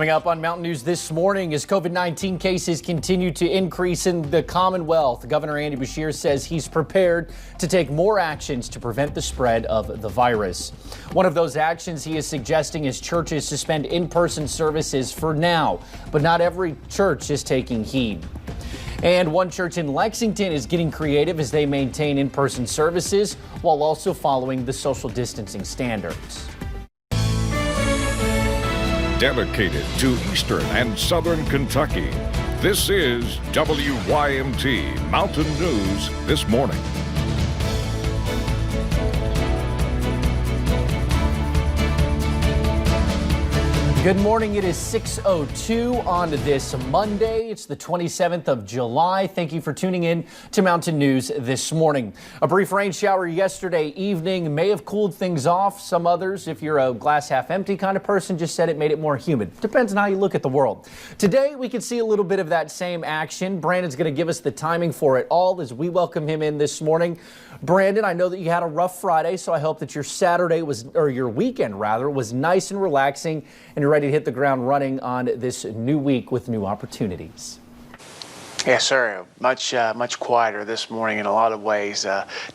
Coming up on Mountain News this morning, as COVID-19 cases continue to increase in the Commonwealth, Governor Andy Beshear says he's prepared to take more actions to prevent the spread of the virus. One of those actions he is suggesting is churches suspend in-person services for now, but not every church is taking heed. And one church in Lexington is getting creative as they maintain in-person services while also following the social distancing standards. Dedicated to Eastern and Southern Kentucky, this is WYMT Mountain News this morning. Good morning. It is 6:02 on this Monday. It's the 27th of July. Thank you for tuning in to Mountain News this morning. A brief rain shower yesterday evening may have cooled things off. Some others, if you're a glass half empty kind of person, just said it made it more humid. Depends on how you look at the world. Today, we can see a little bit of that same action. Brandon's going to give us the timing for it all as we welcome him in this morning. Brandon, I know that you had a rough Friday, so I hope that your Saturday your weekend rather, was nice and relaxing and you're ready to hit the ground running on this new week with new opportunities. Yes, sir. Much quieter this morning in a lot of ways.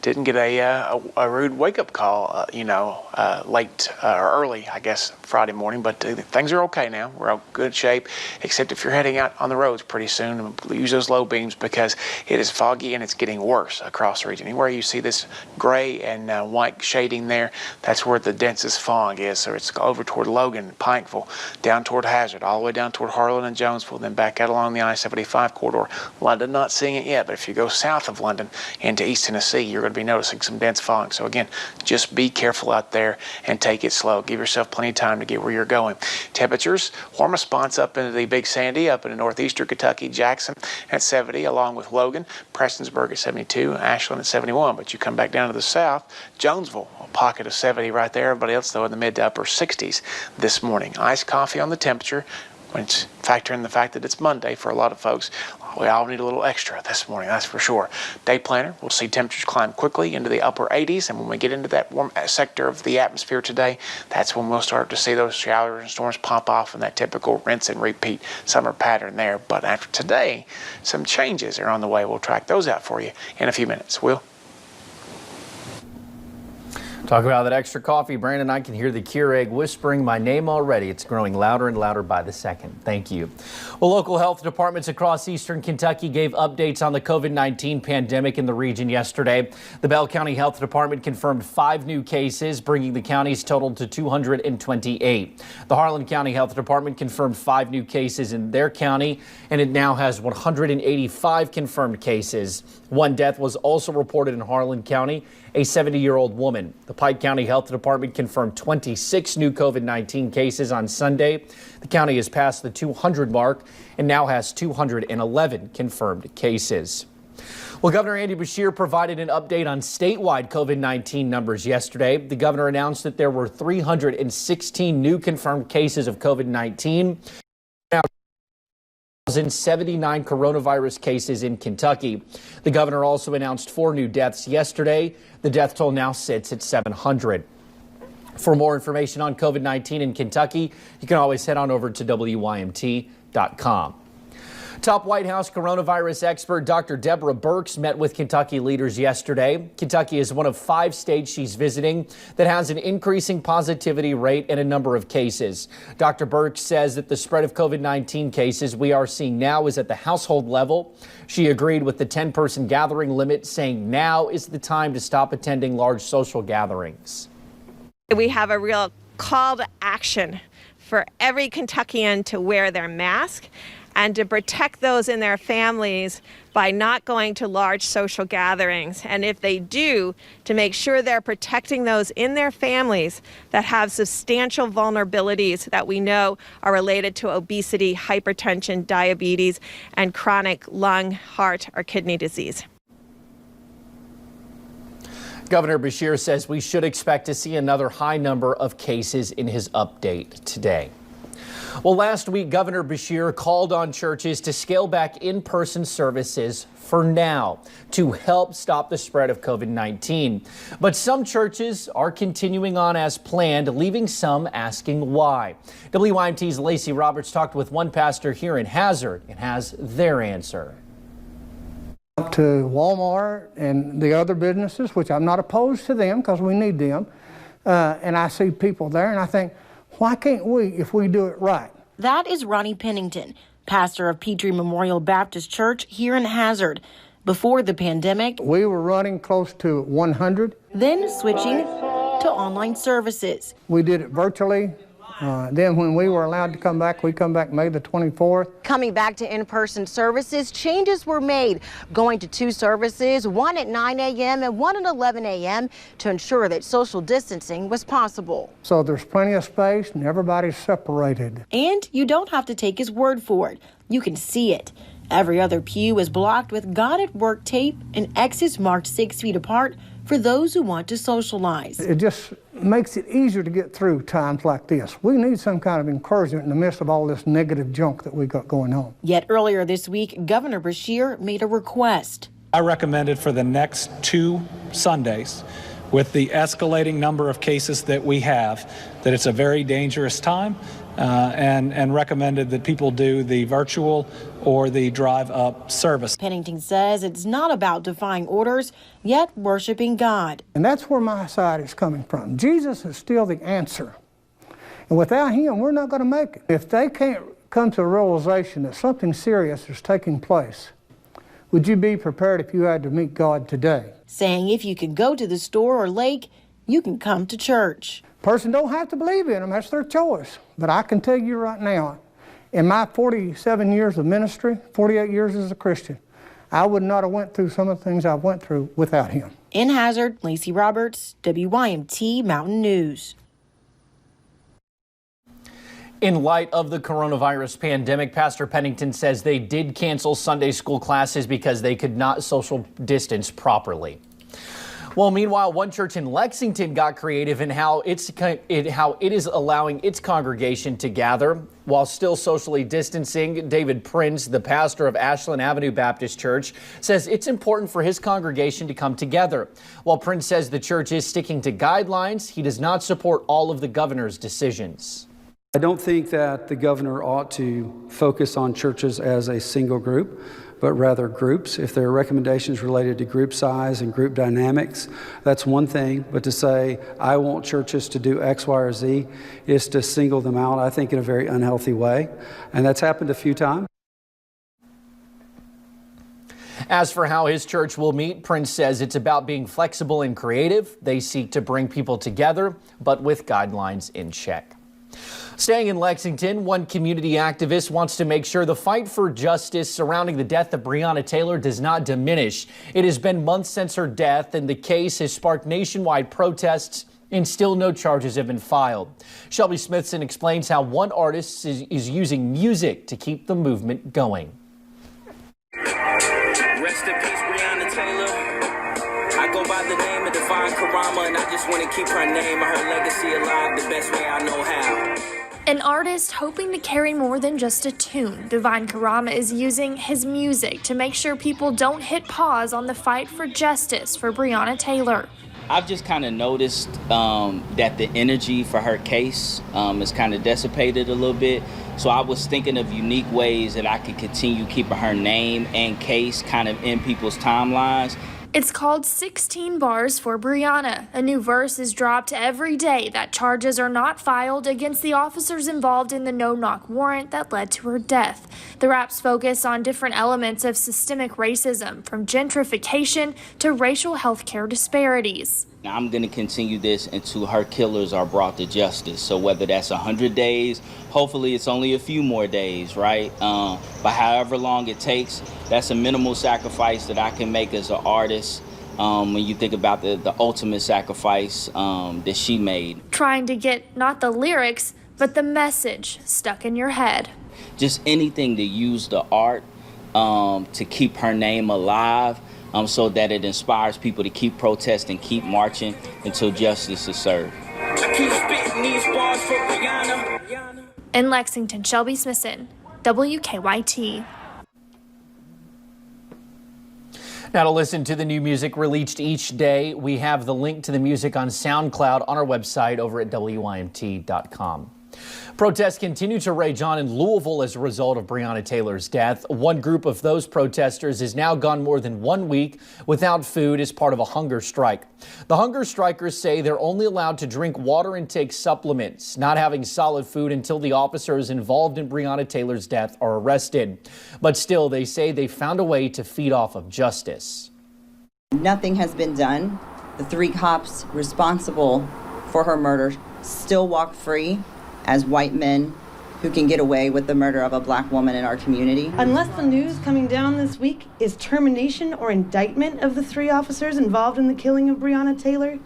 Didn't get a rude wake-up call, late or early, I guess, Friday morning. But things are okay now. We're in good shape, except if you're heading out on the roads pretty soon, use those low beams because it is foggy and it's getting worse across the region. Anywhere you see this gray and white shading there, that's where the densest fog is. So it's over toward Logan, Pikeville, down toward Hazard, all the way down toward Harlan and Jonesville, then back out along the I-75 corridor. London, not seeing it yet, but if you go south of London into East Tennessee, you're going to be noticing some dense fog. So again, just be careful out there and take it slow. Give yourself plenty of time to get where you're going. Temperatures, warmest spots up into the Big Sandy, up into northeastern Kentucky, Jackson at 70, along with Logan, Prestonsburg at 72, Ashland at 71. But you come back down to the south, Jonesville, a pocket of 70 right there. Everybody else, though, in the mid to upper 60s this morning. Iced coffee on the temperature. When factor in the fact that it's Monday for a lot of folks, we all need a little extra this morning, that's for sure. Day planner, we'll see temperatures climb quickly into the upper 80s, and when we get into that warm sector of the atmosphere today, that's when we'll start to see those showers and storms pop off in that typical rinse and repeat summer pattern there. But after today, some changes are on the way. We'll track those out for you in a few minutes. Will? Talk about that extra coffee, Brandon. I can hear the Keurig whispering my name already. It's growing louder and louder by the second. Thank you. Well, local health departments across eastern Kentucky gave updates on the COVID-19 pandemic in the region yesterday. The Bell County Health Department confirmed 5 new cases, bringing the county's total to 228. The Harlan County Health Department confirmed 5 new cases in their county, and it now has 185 confirmed cases. 1 death was also reported in Harlan County, a 70-year-old woman. The Pike County Health Department confirmed 26 new COVID-19 cases on Sunday. The county has passed the 200 mark and now has 211 confirmed cases. Well, Governor Andy Beshear provided an update on statewide COVID-19 numbers yesterday. The governor announced that there were 316 new confirmed cases of COVID-19. 79 coronavirus cases in Kentucky. The governor also announced 4 new deaths yesterday. The death toll now sits at 700. For more information on COVID-19 in Kentucky, you can always head on over to WYMT.com. Top White House coronavirus expert Dr. Deborah Birx met with Kentucky leaders yesterday. Kentucky is one of 5 states she's visiting that has an increasing positivity rate and a number of cases. Dr. Birx says that the spread of COVID-19 cases we are seeing now is at the household level. She agreed with the 10-person gathering limit, saying now is the time to stop attending large social gatherings. We have a real call to action for every Kentuckian to wear their mask and to protect those in their families by not going to large social gatherings. And if they do, to make sure they're protecting those in their families that have substantial vulnerabilities that we know are related to obesity, hypertension, diabetes, and chronic lung, heart, or kidney disease. Governor Beshear says we should expect to see another high number of cases in his update today. Well, last week, Governor Beshear called on churches to scale back in-person services for now to help stop the spread of COVID-19. But some churches are continuing on as planned, leaving some asking why. WYMT's Lacey Roberts talked with one pastor here in Hazard and has their answer. To Walmart and the other businesses, which I'm not opposed to them because we need them, and I see people there and I think, why can't we if we do it right? That is Ronnie Pennington, pastor of Petrie Memorial Baptist Church here in Hazard. Before the pandemic, we were running close to 100. Then switching to online services. We did it virtually. Then when we were allowed to come back, we come back May the 24th. Coming back to in-person services, changes were made, going to 2 services, one at 9 a.m. and one at 11 a.m. to ensure that social distancing was possible. So there's plenty of space and everybody's separated. And you don't have to take his word for it. You can see it. Every other pew is blocked with God at Work tape and X's marked 6 feet apart for those who want to socialize. It just makes it easier to get through times like this. We need some kind of encouragement in the midst of all this negative junk that we got going on. Yet earlier this week, Governor Beshear made a request. I recommended for the next 2 Sundays, with the escalating number of cases that we have, that it's a very dangerous time, and recommended that people do the virtual or the drive-up service. Pennington says it's not about defying orders, yet worshiping God. And that's where my side is coming from. Jesus is still the answer. And without him, we're not going to make it. If they can't come to a realization that something serious is taking place, would you be prepared if you had to meet God today? Saying if you can go to the store or lake, you can come to church. Person don't have to believe in them, that's their choice. But I can tell you right now, in my 47 years of ministry, 48 years as a Christian, I would not have went through some of the things I've went through without him. In Hazard, Lacey Roberts, WYMT Mountain News. In light of the coronavirus pandemic, Pastor Pennington says they did cancel Sunday school classes because they could not social distance properly. Well, meanwhile, one church in Lexington got creative in how it is allowing its congregation to gather while still socially distancing. David Prince, the pastor of Ashland Avenue Baptist Church, says it's important for his congregation to come together. While Prince says the church is sticking to guidelines, he does not support all of the governor's decisions. I don't think that the governor ought to focus on churches as a single group, but rather groups. If there are recommendations related to group size and group dynamics, that's one thing. But to say, I want churches to do X, Y, or Z is to single them out, I think, in a very unhealthy way. And that's happened a few times. As for how his church will meet, Prince says it's about being flexible and creative. They seek to bring people together, but with guidelines in check. Staying in Lexington, one community activist wants to make sure the fight for justice surrounding the death of Brianna Taylor does not diminish. It has been months since her death, and the case has sparked nationwide protests, and still no charges have been filed. Shelby Smithson explains how one artist is using music to keep the movement going. Rest in peace, Brianna Taylor. I go by the name of Divine Karama, and I just want to keep her name and her legacy alive the best way I know how. An artist hoping to carry more than just a tune, Divine Karama is using his music to make sure people don't hit pause on the fight for justice for Brianna Taylor. I've just kind of noticed that the energy for her case is kind of dissipated a little bit. So I was thinking of unique ways that I could continue keeping her name and case kind of in people's timelines. It's called 16 Bars for Brianna. A new verse is dropped every day that charges are not filed against the officers involved in the no-knock warrant that led to her death. The raps focus on different elements of systemic racism, from gentrification to racial healthcare disparities. Now, I'm going to continue this until her killers are brought to justice. So whether that's 100 days, hopefully it's only a few more days, right? But however long it takes, that's a minimal sacrifice that I can make as an artist when you think about the ultimate sacrifice that she made. Trying to get not the lyrics, but the message stuck in your head. Just anything to use the art to keep her name alive. So that it inspires people to keep protesting, keep marching until justice is served. I keep spitting these bars for Brianna. In Lexington, Shelby Smithson, WKYT. Now to listen to the new music released each day, we have the link to the music on SoundCloud on our website over at WYMT.com. Protests continue to rage on in Louisville as a result of Brianna Taylor's death. One group of those protesters has now gone more than 1 week without food as part of a hunger strike. The hunger strikers say they're only allowed to drink water and take supplements, not having solid food until the officers involved in Brianna Taylor's death are arrested. But still, they say they found a way to feed off of justice. Nothing has been done. The 3 cops responsible for her murder still walk free as white men who can get away with the murder of a black woman in our community. Unless the news coming down this week is termination or indictment of the 3 officers involved in the killing of Brianna Taylor,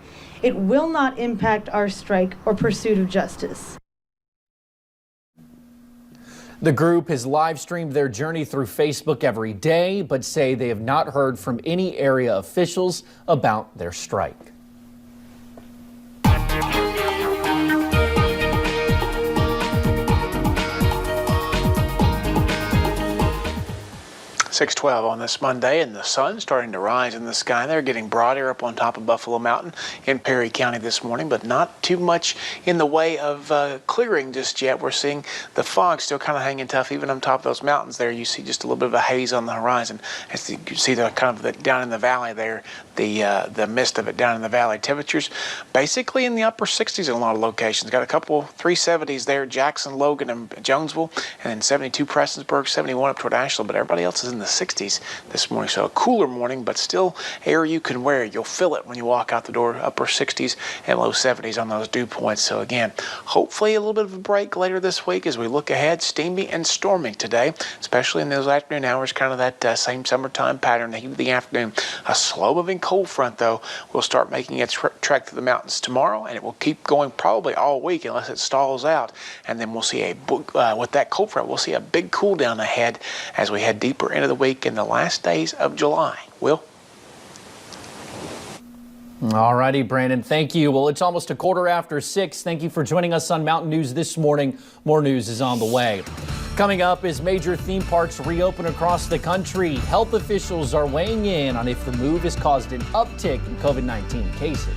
it will not impact our strike or pursuit of justice. The group has live streamed their journey through Facebook every day, but say they have not heard from any area officials about their strike. 6:12 on this Monday, and the sun starting to rise in the sky there, getting broader up on top of Buffalo Mountain in Perry County this morning, but not too much in the way of clearing just yet. We're seeing the fog still kind of hanging tough, even on top of those mountains there. You see just a little bit of a haze on the horizon. As you can see the kind of the, down in the valley there, the mist of it down in the valley. Temperatures basically in the upper 60s in a lot of locations. Got a couple 370s there, Jackson, Logan, and Jonesville, and then 72 Prestonsburg, 71 up toward Asheville, but everybody else is in the 60s this morning. So a cooler morning, but still air you can wear. You'll feel it when you walk out the door. Upper 60s and low 70s on those dew points. So again, hopefully a little bit of a break later this week as we look ahead. Steamy and stormy today, especially in those afternoon hours, kind of that same summertime pattern, the heat of the afternoon. A slow-moving cold front, though, will start making its trek through the mountains tomorrow, and it will keep going probably all week unless it stalls out. And then we'll see with that cold front, we'll see a big cool down ahead as we head deeper into the week in the last days of July. Will? All righty, Brandon, thank you. Well, it's almost 6:15. Thank you for joining us on Mountain News this morning. More news is on the way. Coming up, as major theme parks reopen across the country, health officials are weighing in on if the move has caused an uptick in COVID-19 cases.